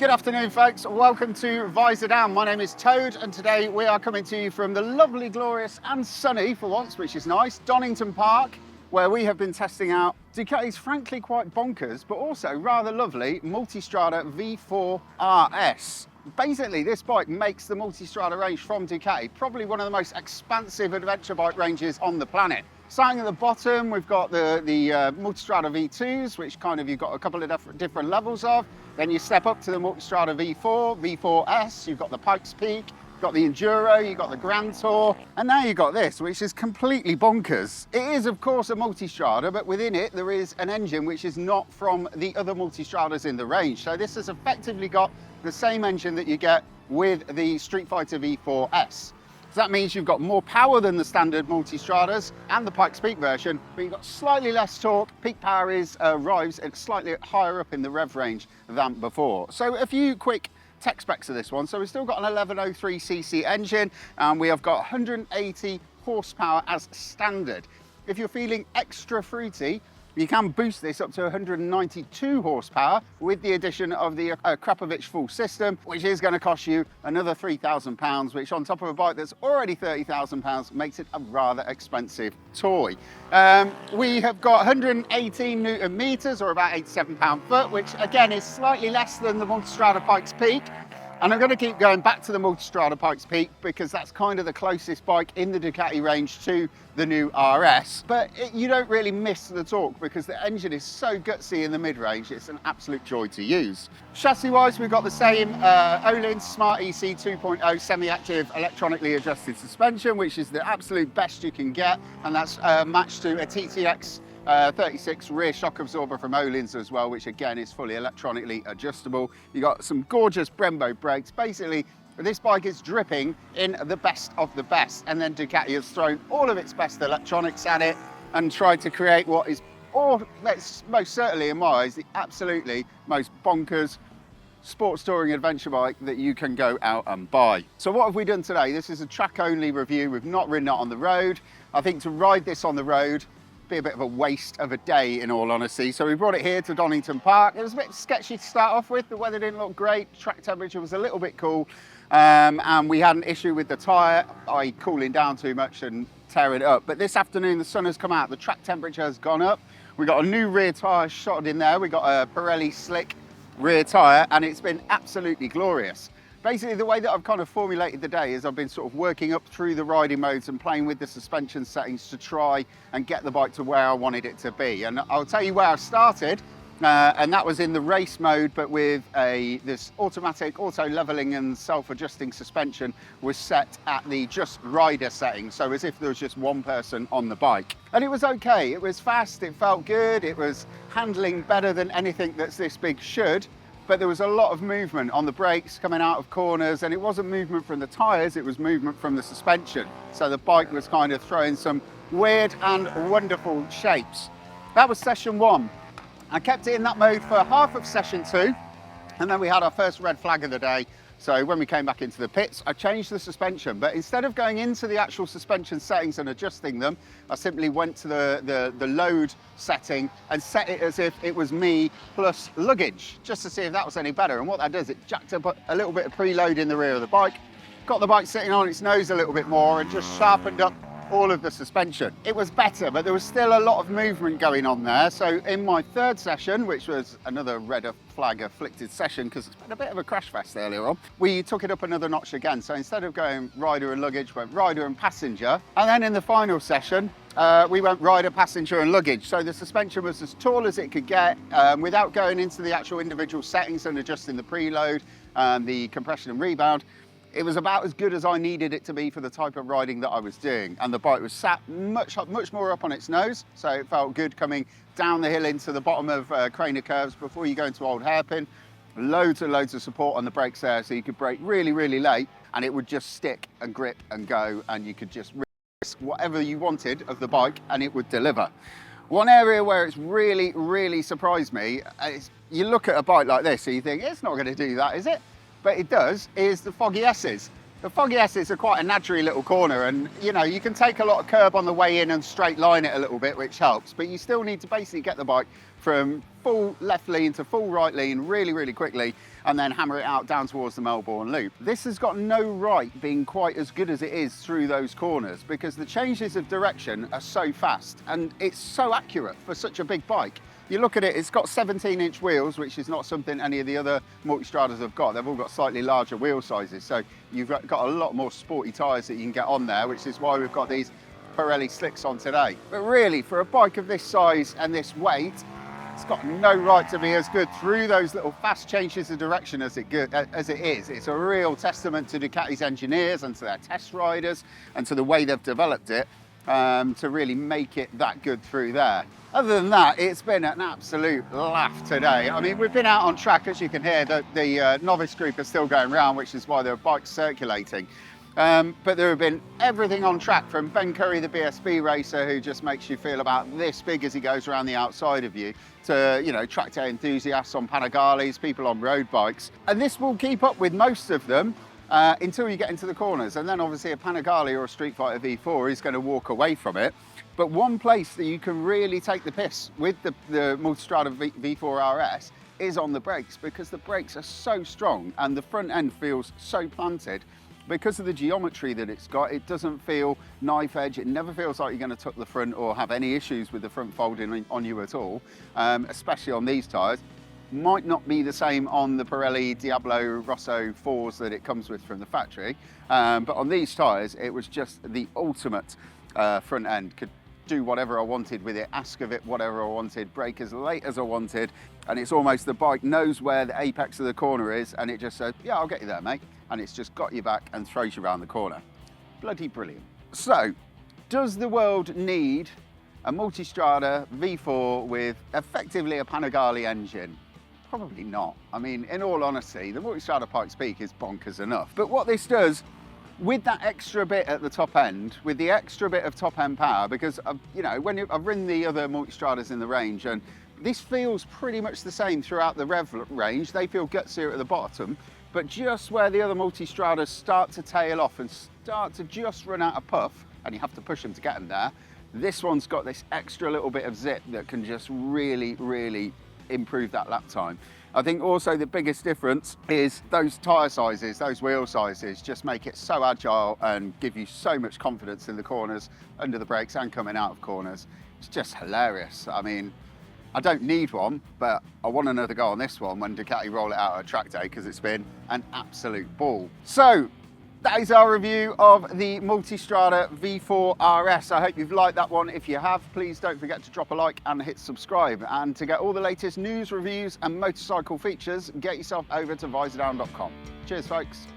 Good afternoon, folks. Welcome to Visordown. My name is Toad, and today we are coming to you from the lovely, glorious and sunny, for once, which is nice, Donington Park, where we have been testing out Ducati's frankly quite bonkers, but also rather lovely Multistrada V4 RS. Basically, this bike makes the Multistrada range from Ducati probably one of the most expansive adventure bike ranges on the planet. Starting at the bottom, we've got the Multistrada V2s, which kind of you've got a couple of different levels of. Then you step up to the Multistrada V4, V4S, you've got the Pikes Peak, you've got the Enduro, you've got the Grand Tour, and now you've got this, which is completely bonkers. It is, of course, a Multistrada, but within it, there is an engine which is not from the other Multistradas in the range. So this has effectively got the same engine that you get with the Street Fighter V4S. So that means you've got more power than the standard Multistradas and the Pikes Peak version, but you've got slightly less torque. Peak power arrives at slightly higher up in the rev range than before. So a few quick tech specs of this one. So we've still got an 1103cc engine, and we have got 180 horsepower as standard. If you're feeling extra fruity, you can boost this up to 192 horsepower with the addition of the Krapovich full system, which is going to cost you another £3,000, which on top of a bike that's already £30,000 makes it a rather expensive toy. We have got 118 Newton meters, or about 87 pound-foot, which again is slightly less than the Multistrada Pikes Peak. And I'm going to keep going back to the Multistrada Pikes Peak because that's kind of the closest bike in the Ducati range to the new RS. But you don't really miss the torque because the engine is so gutsy in the mid-range, it's an absolute joy to use. Chassis-wise, we've got the same Öhlins Smart EC 2.0 semi-active electronically adjusted suspension, which is the absolute best you can get, and that's matched to a TTX 36 rear shock absorber from Öhlins as well, which again is fully electronically adjustable. You got some gorgeous Brembo brakes. Basically, this bike is dripping in the best of the best, and then Ducati has thrown all of its best electronics at it and tried to create what is, most certainly in my eyes, the absolutely most bonkers sports touring adventure bike that you can go out and buy. So what have we done today? This is a track only review. We've not ridden it on the road. I think to ride this on the road be a bit of a waste of a day, in all honesty. So we brought it here to Donington Park. It was a bit sketchy to start off with. The weather didn't look great. Track temperature was a little bit cool, and we had an issue with the tyre, i.e. cooling down too much and tearing it up. But this afternoon the sun has come out, the track temperature has gone up. We got a new rear tyre shot in there. We got a Pirelli slick rear tyre, and it's been absolutely glorious. Basically, the way that I've kind of formulated the day is I've been sort of working up through the riding modes and playing with the suspension settings to try and get the bike to where I wanted it to be. And I'll tell you where I started, and that was in the race mode, but with this automatic auto leveling and self-adjusting suspension was set at the just rider setting, so as if there was just one person on the bike. And it was okay, it was fast, it felt good, it was handling better than anything that's this big should. But there was a lot of movement on the brakes coming out of corners, and it wasn't movement from the tyres, it was movement from the suspension. So the bike was kind of throwing some weird and wonderful shapes. That was session one. I kept it in that mode for half of session two, and then we had our first red flag of the day. So when we came back into the pits, I changed the suspension, but instead of going into the actual suspension settings and adjusting them, I simply went to the load setting and set it as if it was me plus luggage, just to see if that was any better. And what that does, it jacked up a little bit of preload in the rear of the bike, got the bike sitting on its nose a little bit more, and just sharpened up all of the suspension. It was better, but there was still a lot of movement going on there. So in my third session, which was another red flag afflicted session because it's been a bit of a crash fest earlier on, we took it up another notch again. So instead of going rider and luggage, went rider and passenger. And then in the final session, we went rider, passenger and luggage. So the suspension was as tall as it could get without going into the actual individual settings and adjusting the preload and the compression and rebound. It was about as good as I needed it to be for the type of riding that I was doing. And the bike was sat much more up on its nose. So it felt good coming down the hill into the bottom of Craner curves before you go into Old Hairpin. Loads and loads of support on the brakes there. So you could brake really, really late and it would just stick and grip and go. And you could just risk whatever you wanted of the bike and it would deliver. One area where it's really, really surprised me is you look at a bike like this and you think, it's not going to do that, is it? But it does, is the foggy S's. The Foggy S's are quite a naturally little corner, and you know, you can take a lot of curb on the way in and straight line it a little bit, which helps, but you still need to basically get the bike from full left lean to full right lean really quickly, and then hammer it out down towards the Melbourne loop. This has got no right being quite as good as it is through those corners, because the changes of direction are so fast and it's so accurate for such a big bike. You look at it, it's got 17-inch wheels, which is not something any of the other Multistradas have got. They've all got slightly larger wheel sizes, so you've got a lot more sporty tyres that you can get on there, which is why we've got these Pirelli slicks on today. But really, for a bike of this size and this weight, it's got no right to be as good through those little fast changes of direction as it is. It's a real testament to Ducati's engineers and to their test riders and to the way they've developed it to really make it that good through there. Other than that, it's been an absolute laugh today. I mean, we've been out on track, as you can hear, the novice group are still going round, which is why there are bikes circulating. But there have been everything on track, from Ben Curry, the BSB racer, who just makes you feel about this big as he goes around the outside of you, to, you know, track day enthusiasts on Panigales, people on road bikes. And this will keep up with most of them until you get into the corners. And then obviously a Panigale or a Street Fighter V4 is going to walk away from it. But one place that you can really take the piss with the Multistrada V4 RS is on the brakes, because the brakes are so strong and the front end feels so planted. Because of the geometry that it's got, it doesn't feel knife edge. It never feels like you're going to tuck the front or have any issues with the front folding on you at all, especially on these tyres. Might not be the same on the Pirelli Diablo Rosso 4s that it comes with from the factory, but on these tyres it was just the ultimate front end. Could do whatever I wanted with it, ask of it whatever I wanted, brake as late as I wanted, and it's almost the bike knows where the apex of the corner is, and it just says, yeah, I'll get you there, mate, and it's just got you back and throws you around the corner. Bloody brilliant. So, does the world need a Multistrada V4 with effectively a Panigale engine? Probably not. I mean, in all honesty, the Multistrada Pikes Peak is bonkers enough. But what this does, with that extra bit at the top end, with the extra bit of top end power, because you know, when I've ridden the other Multistradas in the range, and this feels pretty much the same throughout the rev range. They feel gutsier at the bottom, but just where the other Multistradas start to tail off and start to just run out of puff, and you have to push them to get them there, this one's got this extra little bit of zip that can just really improve that lap time. I think also the biggest difference is those tyre sizes, those wheel sizes just make it so agile and give you so much confidence in the corners, under the brakes and coming out of corners. It's just hilarious. I mean, I don't need one, but I want another go on this one when Ducati roll it out at track day, because it's been an absolute ball. So that is our review of the Multistrada V4 RS. I hope you've liked that one. If you have, please don't forget to drop a like and hit subscribe. And to get all the latest news, reviews and motorcycle features, get yourself over to Visordown.com. Cheers, folks.